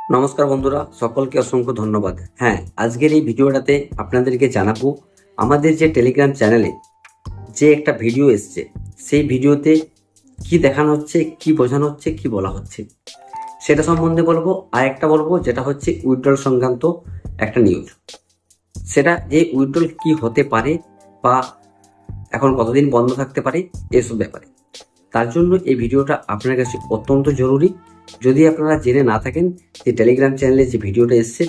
নমস্কার বন্ধুরা, সকলকে অসংখ্য ধন্যবাদ। হ্যাঁ, আজকের এই ভিডিওটাতে আপনাদেরকে জানাবো আমাদের যে টেলিগ্রাম চ্যানেলে যে একটা ভিডিও এসছে, সেই ভিডিওতে কি দেখানো হচ্ছে, কি বোঝানো হচ্ছে, কি বলা হচ্ছে সেটা সম্বন্ধে বলবো। আর একটা বলবো যেটা হচ্ছে উইথড্রল সংক্রান্ত একটা নিউজ, সেটা যে উইথড্রল কি হতে পারে বা এখন কতদিন বন্ধ থাকতে পারে এসব ব্যাপারে। তার জন্য এই ভিডিওটা আপনার কাছে অত্যন্ত জরুরি। যদি আপনারা জেনে না থাকেন যে টেলিগ্রাম চ্যানেলে যে ভিডিওটা এসছে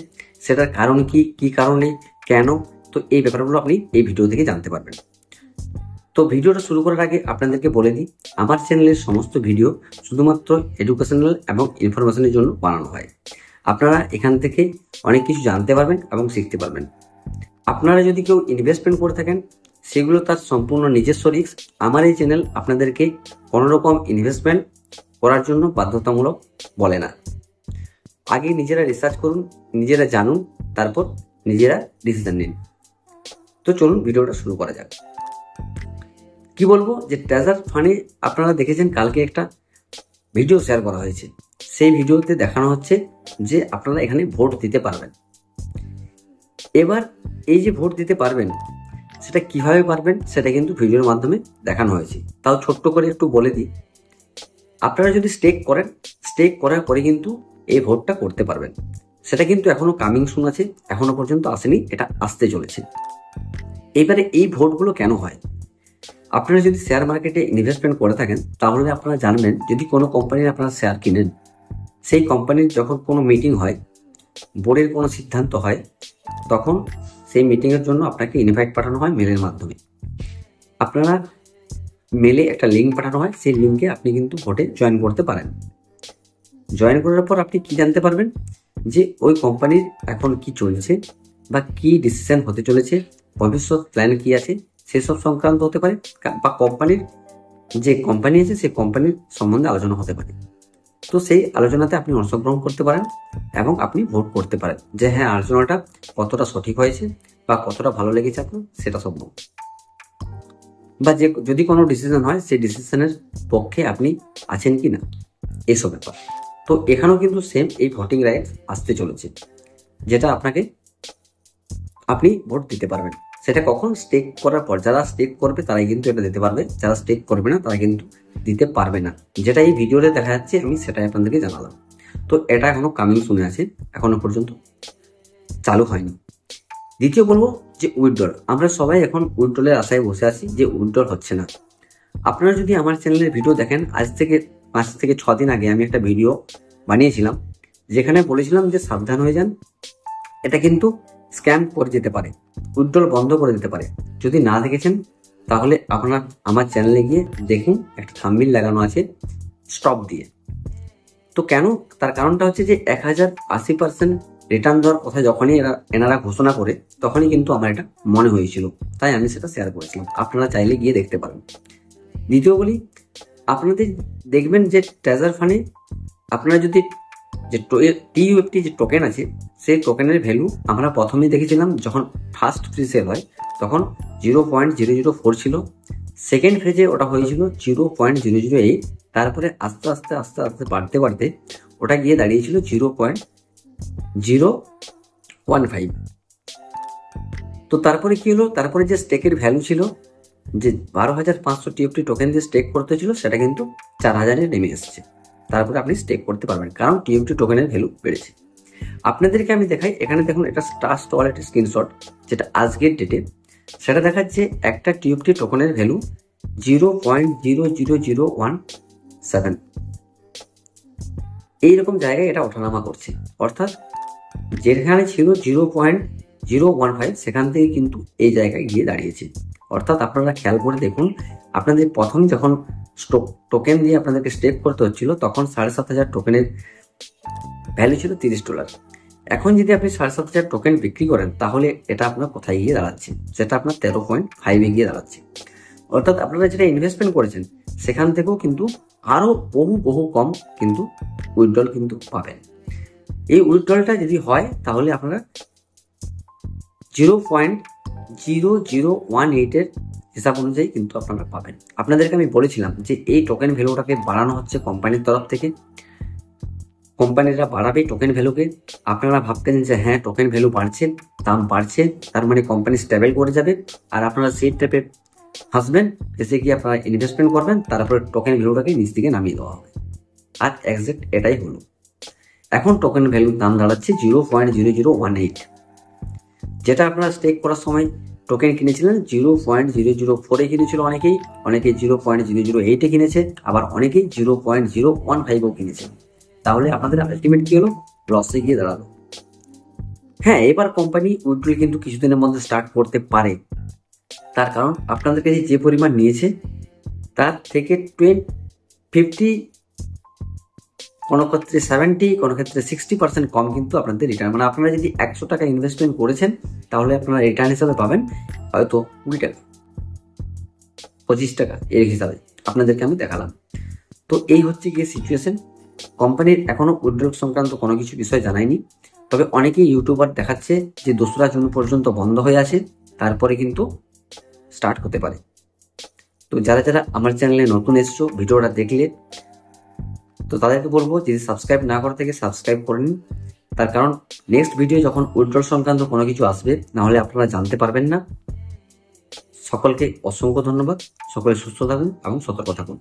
সেটার কারণ কি কারণে, কেন, তো এই ব্যাপারগুলো আপনি এই ভিডিও থেকে জানতে পারবেন। তো ভিডিওটা শুরু করার আগে আপনাদেরকে বলে দিই, আমার চ্যানেলের সমস্ত ভিডিও শুধুমাত্র এডুকেশনাল এবং ইনফরমেশনের জন্য বানানো হয়। আপনারা এখান থেকে অনেক কিছু জানতে পারবেন এবং শিখতে পারবেন। আপনারা যদি কেউ ইনভেস্টমেন্ট করে থাকেন, সেগুলো তার সম্পূর্ণ নিজস্ব রিস্ক। আমার এই চ্যানেল আপনাদেরকে কোনো রকম ইনভেস্টমেন্ট করার জন্য বাধ্যতামূলক বলে না। আগে নিজেরা রিসার্চ করুন, নিজেরা জানুন, তারপর নিজেরা ডিসিশন নিন। তো চলুন ভিডিওটা শুরু করা যাক। কি বলবো যে ট্রেজার ফান্ডে আপনারা দেখেছেন কালকে একটা ভিডিও শেয়ার করা হয়েছে। সেই ভিডিওতে দেখানো হচ্ছে যে আপনারা এখানে ভোট দিতে পারবেন। এবার এই যে ভোট দিতে পারবেন সেটা কিভাবে পারবেন সেটা কিন্তু ভিডিওর মাধ্যমে দেখানো হয়েছে। তাও ছোট্ট করে একটু বলে দিই, আপনারা যদি স্টেক করেন, স্টেক করার পরে কিন্তু এই ভোটটা করতে পারবেন। সেটা কিন্তু এখনো কামিং সুন আছে, এখনো পর্যন্ত আসেনি, এটা আসতে চলেছে। এবারে এই ভোটগুলো কেন হয়? আপনারা যদি শেয়ার মার্কেটে ইনভেস্টমেন্ট করে থাকেন তাহলে আপনারা জানবেন, যদি কোনো কোম্পানির আপনারা শেয়ার কিনেন, সেই কোম্পানির যখন কোনো মিটিং হয়, বোর্ডের কোনো সিদ্ধান্ত হয়, তখন সেই মিটিংয়ের জন্য আপনাকে ইনভাইট পাঠানো হয় মেলের মাধ্যমে। আপনারা মেলে একটা লিঙ্ক পাঠানো হয়, সেই লিঙ্কে আপনি কিন্তু ভোটে জয়েন করতে পারেন। জয়েন করার পর আপনি কি জানতে পারবেন যে ওই কোম্পানির এখন কি চলছে বা কি ডিসিশন হতে চলেছে, ভবিষ্যৎ প্ল্যান কি আছে, সেসব সংক্রান্ত হতে পারে, বা কোম্পানির যে কোম্পানি আছে সেই কোম্পানির সম্বন্ধে আলোচনা হতে পারে। তো সেই আলোচনাতে আপনি অংশগ্রহণ করতে পারেন এবং আপনি ভোট করতে পারেন যে হ্যাঁ, আলোচনাটা কতটা সঠিক হয়েছে বা কতটা ভালো লেগেছে আপনার, সেটা সম্ভব। বা যে যদি কোনো ডিসিশন হয় সেই ডিসিশনের পক্ষে আপনি আছেন কি না, এসব ব্যাপার। তো এখানেও কিন্তু সেম এই ভোটিং রাইট আসতে চলেছে, যেটা আপনি ভোট দিতে পারবেন। সেটা কখন? স্টেক করার পর। যারা স্টেক করবে তারাই কিন্তু এটা দিতে পারবে, যারা স্টেক করবে না তারা কিন্তু দিতে পারবে না। যেটা এই ভিডিওতে দেখা যাচ্ছে আমি সেটাই আপনাদেরকে জানালাম। তো এটা এখনো কামিং শুনে আছে, এখনো পর্যন্ত চালু হয়নি। দ্বিতীয় বলবো যে উইথড্রল। আমরা সবাই এখন উইথড্রলের আশায় বসে আছি যে উইথড্রল হচ্ছে না। আপনারা যদি আমার চ্যানেলের ভিডিও দেখেন, আজ থেকে 5 থেকে 6 দিন আগে আমি একটা ভিডিও বানিয়েছিলাম, যেখানে বলেছিলাম যে সাবধান হয়ে যান, এটা কিন্তু স্ক্যাম করে যেতে পারে, উইথড্রল বন্ধ করে দিতে পারে। যদি না দেখেছেন তাহলে আপনারা আমার চ্যানেলে গিয়ে দেখুন, একটা থাম্বনেইল লাগানো আছে স্টপ দিয়ে। তো কেন? তার কারণটা হচ্ছে যে 1080% রিটার্ন দেওয়ার কথা যখনই এনারা ঘোষণা করে, তখনই কিন্তু আমার এটা মনে হয়েছিল, তাই আমি সেটা শেয়ার করেছিলাম। আপনারা চাইলে গিয়ে দেখতে পারেন। দ্বিতীয় বলি, আপনাদের দেখবেন যে ট্রেজার ফান্ডে আপনারা যদি যে TUFT যে টোকেন আছে, সেই টোকেনের ভ্যালু আমরা প্রথমেই দেখেছিলাম যখন ফার্স্ট ফ্রি সেল হয় তখন 0.004 ছিল। সেকেন্ড ফেজে ওটা হয়েছিল 0.008। তারপরে আস্তে আস্তে আস্তে আস্তে বাড়তে বাড়তে ওটা গিয়ে দাঁড়িয়েছিল 0.015। তো তারপরে কি হলো? তারপরে যে স্টেকের ভ্যালু ছিল, যে 12,500 TFT টোকেন দিয়ে স্টেক করতে ছিল, সেটা কিন্তু 4,000-এ নেমে এসেছে। তারপরে আপনি স্টেক করতে পারবেন, কারণ TFT টোকেনের ভ্যালু বেড়েছে। আপনাদেরকে আমি দেখাই, এখানে দেখুন এটা ট্রাস্ট ওয়ালেটের স্ক্রিনশট, যেটা আজকের ডেটে সেটা দেখাচ্ছে একটা TFT টোকেনের ভ্যালু 0.00017। এইরকম জায়গায় এটা ওঠানামা করছে, অর্থাৎ যেখানে ছিল 0.015 সেখান থেকে কিন্তু এই জায়গায় গিয়ে দাঁড়িয়েছে। অর্থাৎ আপনারা খেয়াল করে দেখুন, আপনাদের প্রথম যখন টোকেন দিয়ে আপনাদেরকে স্টেক করতে হচ্ছিল তখন 7,500 টোকেনের ভ্যালু ছিল $30। এখন যদি আপনি 7,500 টোকেন বিক্রি করেন তাহলে এটা আপনার কোথায় গিয়ে দাঁড়াচ্ছে? সেটা আপনার 13.5-এ গিয়ে দাঁড়াচ্ছে। অর্থাৎ আপনারা যেটা ইনভেস্টমেন্ট করেছেন সেখান থেকেও কিন্তু আরো বহু কম কিন্তু উইথড্রল কিন্তু পাবেন। এই উইথড্রলটা যদি হয় তাহলে আপনারা 0.0018-এর হিসাব অনুযায়ী কিন্তু আপনারা পাবেন। আপনাদেরকে আমি বলেছিলাম যে এই টোকেন ভ্যালুটাকে বাড়ানো হচ্ছে কোম্পানির তরফ থেকে। কোম্পানিরা বাড়াবে টোকেন ভ্যালুকে। আপনারা ভাবতেন যে হ্যাঁ টোকেন ভ্যালু বাড়ছে, দাম বাড়ছে, তার মানে কোম্পানি স্টেবল করে যাবে, আর আপনারা সেই টাইপে হাসবেন, এসে গিয়ে আপনারা ইনভেস্টমেন্ট করবেন, তারপরে টোকেন ভ্যালুটাকে নিচ দিকে নামিয়ে দেওয়া হবে। আর এক্সাক্ট এটাই হলো। এখন টোকেন ভ্যালুর দাম দাঁড়াচ্ছে 0.0018, যেটা আপনারা স্টেক করার সময় টোকেন কিনেছিলেন 0.004-এ কিনেছিল অনেকেই 0.008-এ কিনেছে, আবার অনেকেই 0.015-ও কিনেছে। তাহলে আপনাদের আলটিমেট কি হলো? লসে গিয়ে দাঁড়ালো। হ্যাঁ, এবার কোম্পানি উইথড্রল কিন্তু কিছুদিনের মধ্যে স্টার্ট করতে পারে, তার কারণ আপনাদের কাছে যে পরিমাণ নিয়েছে তার থেকে 50, কোনো ক্ষেত্রে 70, কোনো ক্ষেত্রে 60% কম কিন্তু আপনাদের রিটার্ন। মানে আপনারা যদি 100 টাকা ইনভেস্টমেন্ট করেছেন তাহলে আপনারা রিটার্ন হিসাবে পাবেন হয়তো 20 টাকা, 25 টাকা, এর হিসাবে আপনাদেরকে আমি দেখালাম। তো এই হচ্ছে গিয়ে সিচুয়েশন। কোম্পানির এখনো উইথড্রল সংক্রান্ত কোনো কিছু বিষয় জানায়নি, তবে অনেকেই ইউটিউবার দেখাচ্ছে যে 2রা জুন পর্যন্ত বন্ধ হয়ে আছে, তারপরে কিন্তু স্টার্ট হতে পারে। তো যারা যারা আমার চ্যানেলে নতুন এসছো, ভিডিওটা দেখলে তো তাদেরকে বলবো যদি সাবস্ক্রাইব না করে থেকে সাবস্ক্রাইব করে নিন, তার কারণ নেক্সট ভিডিও যখন উইথড্রল সংক্রান্ত কোনো কিছু আসবে নাহলে আপনারা জানতে পারবেন না। সকলকে অসংখ্য ধন্যবাদ, সকলে সুস্থ থাকুন এবং সতর্ক থাকুন।